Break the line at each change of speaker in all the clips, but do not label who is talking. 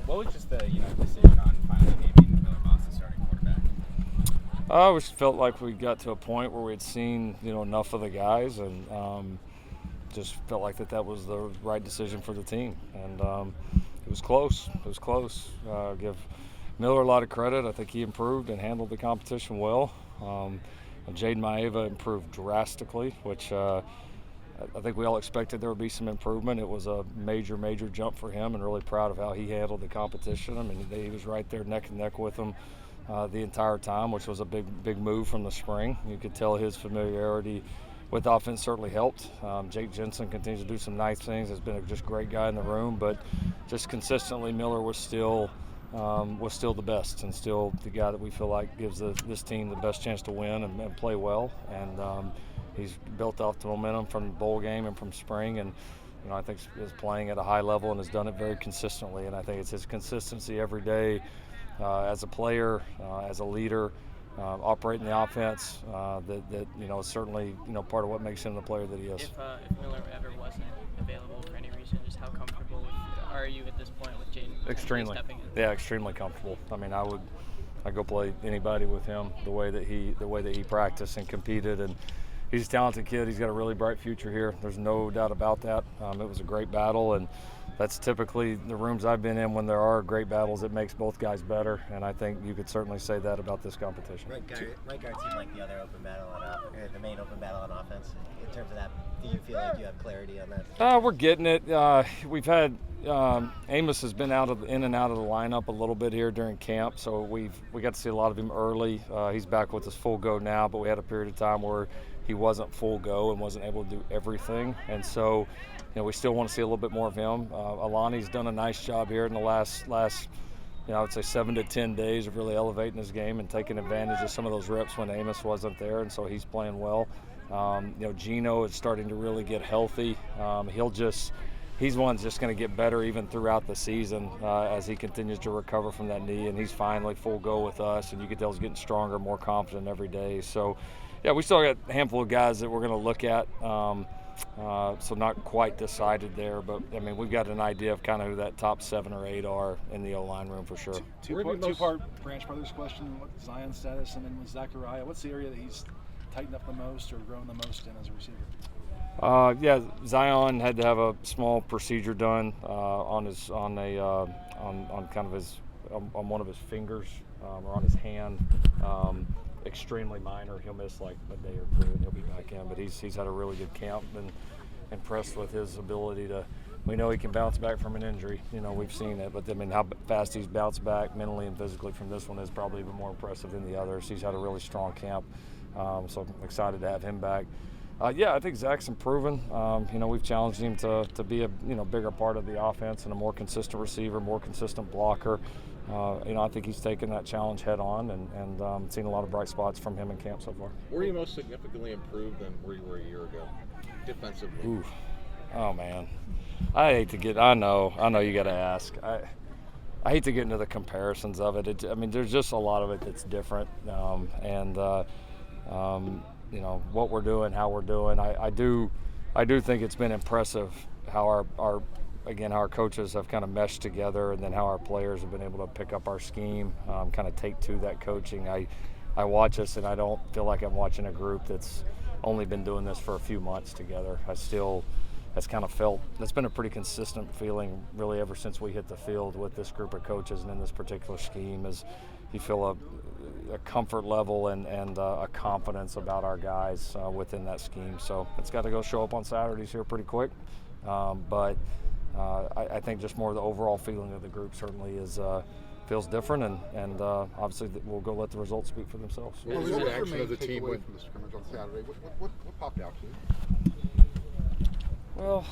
What was just the decision on finally naming Miller Moss the starting quarterback?
We just felt like we got to a point where we had seen enough of the guys, and just felt like that was the right decision for the team. And it was close. It was close. Give Miller a lot of credit. I think he improved and handled the competition well. Jaden Maeva improved drastically, which I think we all expected there would be some improvement. It was a major, major jump for him, and really proud of how he handled the competition. I mean, he was right there neck and neck with them the entire time, which was a big move from the spring. You could tell his familiarity with offense certainly helped. Jake Jensen continues to do some nice things. Has been a just great guy in the room, but just consistently Miller was still the best, and still the guy that we feel like gives this team the best chance to win and play well. And he's built off the momentum from the bowl game and from spring, and I think is playing at a high level and has done it very consistently. And I think it's his consistency every day as a player, as a leader, operating the offense that is certainly part of what makes him the player that he is.
If Miller ever wasn't available for any reason, just how comfortable are you at this point with Jaden?
Extremely.
Stepping in?
Yeah, extremely comfortable. I mean, I'd go play anybody with him the way that he practiced and competed, and he's a talented kid. He's got a really bright future here. There's no doubt about that. It was a great battle, and that's typically the rooms I've been in when there are great battles. It makes both guys better, and I think you could certainly say that about this competition.
Right guard seemed like the other open battle the main open battle on offense. In terms of that, do you feel like you have clarity on that?
We're getting it. We've had Amos has been in and out of the lineup a little bit here during camp, so we got to see a lot of him early. He's back with us full go now, but we had a period of time where he wasn't full go and wasn't able to do everything, and so we still want to see a little bit more of him. Alani's done a nice job here in the last I would say 7 to 10 days of really elevating his game and taking advantage of some of those reps when Amos wasn't there, and so he's playing well. Gino is starting to really get healthy. He's one just going to get better even throughout the season as he continues to recover from that knee, and he's finally full go with us, and you can tell he's getting stronger, more confident every day. So, yeah, we still got a handful of guys that we're going to look at. So not quite decided there, but I mean we've got an idea of kind of who that top 7 or 8 are in the O-line room for sure.
Two-part Branch Brothers question: what's Zion's status, and then with Zachariah, what's the area that he's tightened up the most or grown the most in as a receiver?
Zion had to have a small procedure done on one of his fingers or on his hand. Extremely minor. He'll miss like a day or 2 and he'll be back in, but he's had a really good camp. Been impressed with his ability to. We know he can bounce back from an injury. We've seen it, but I mean how fast he's bounced back mentally and physically from this one is probably even more impressive than the others. He's had a really strong camp, so I'm excited to have him back. I think Zach's improving. We've challenged him to be a bigger part of the offense and a more consistent receiver, more consistent blocker. I think he's taken that challenge head on and seen a lot of bright spots from him in camp so far.
Were you most significantly improved than where you were a year ago, defensively?
Ooh. Oh, man. I know you got to ask. I hate to get into the comparisons of it. There's just a lot of it that's different. What we're doing, how we're doing. I do think it's been impressive how our coaches have kind of meshed together, and then how our players have been able to pick up our scheme, kind of take to that coaching. I watch us, and I don't feel like I'm watching a group that's only been doing this for a few months together. That's been a pretty consistent feeling really ever since we hit the field with this group of coaches and in this particular scheme, is you feel a comfort level and a confidence about our guys within that scheme. So it's got to go show up on Saturdays here pretty quick. But I think just more the overall feeling of the group certainly feels different, and obviously we'll go let the results speak for themselves.
What was the reaction of the team
from the scrimmage on Saturday? What popped out to you?
Well,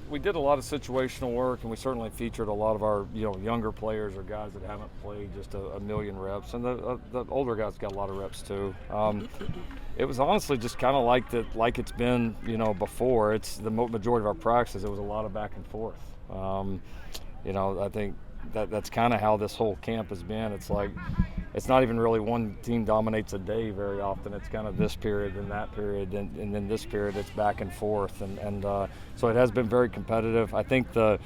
we did a lot of situational work, and we certainly featured a lot of our younger players or guys that haven't played just a million reps, and the older guys got a lot of reps too. It was honestly just kind of like it's been before. It's the majority of our practices. It was a lot of back and forth. I think that's kind of how this whole camp has been. It's like it's not even really one team dominates a day very often. It's kind of this period and that period, and then this period it's back and forth, and so it has been very competitive. I think the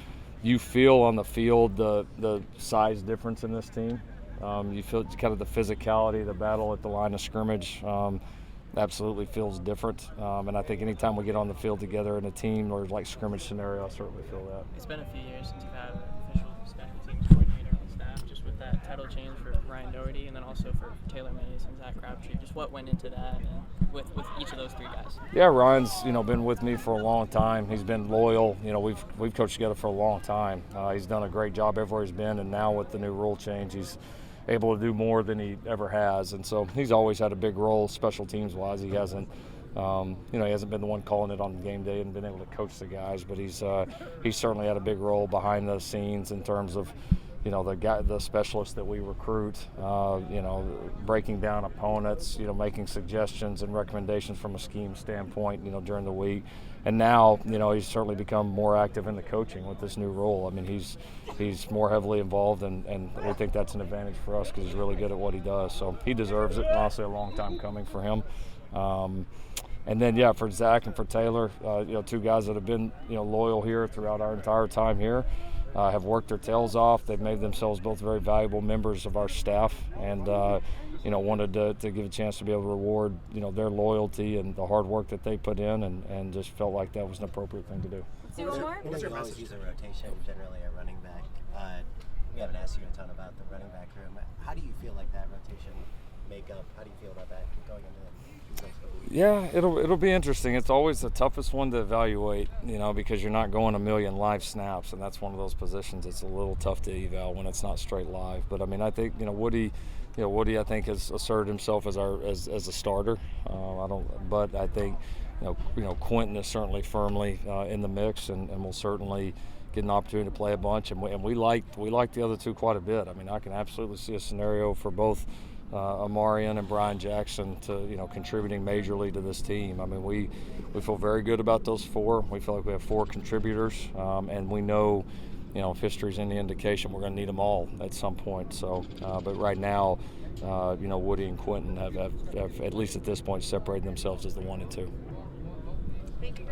you feel on the field the size difference in this team. You feel kind of the physicality, the battle at the line of scrimmage. Absolutely feels different, and I think anytime we get on the field together in a team or like scrimmage scenario, I certainly feel that.
It's been a few years since you've had an official special teams coordinator on staff, just with that title change for Ryan Doherty and then also for Taylor Mays and Zach Crabtree. Just what went into that and with each of those three guys?
Yeah, Ryan's been with me for a long time. He's been loyal. We've coached together for a long time. He's done a great job everywhere he's been, and now with the new rule change, he's able to do more than he ever has, and so he's always had a big role special teams wise. He hasn't he hasn't been the one calling it on game day and been able to coach the guys, but he's certainly had a big role behind the scenes in terms of the specialists that we recruit, breaking down opponents, making suggestions and recommendations from a scheme standpoint, during the week. And now, he's certainly become more active in the coaching with this new role. I mean, he's more heavily involved, and we think that's an advantage for us because he's really good at what he does. So he deserves it. Honestly, a long time coming for him. And then, for Zach and for Taylor, two guys that have been, loyal here throughout our entire time here. Have worked their tails off. They've made themselves both very valuable members of our staff, and wanted to give a chance to be able to reward their loyalty and the hard work that they put in, and just felt like that was an appropriate thing to do.
You always use a rotation, generally a running back. We haven't asked you a ton about the running back room. How do you feel like that rotation makeup? How do you feel about that going into these next couple weeks?
Yeah, it'll be interesting. It's always the toughest one to evaluate, because you're not going a million live snaps, and that's one of those positions that's a little tough to eval when it's not straight live. But I mean, I think Woody, I think has asserted himself as a starter. But I think Quentin is certainly firmly in the mix, and will certainly get an opportunity to play a bunch. And we like the other two quite a bit. I mean, I can absolutely see a scenario for both Amarian and Brian Jackson to contributing majorly to this team. I mean, we feel very good about those four. We feel like we have four contributors, and we know if history's any indication, we're going to need them all at some point. So, but right now, Woody and Quentin have at least at this point separated themselves as the 1 and 2.
Thank you.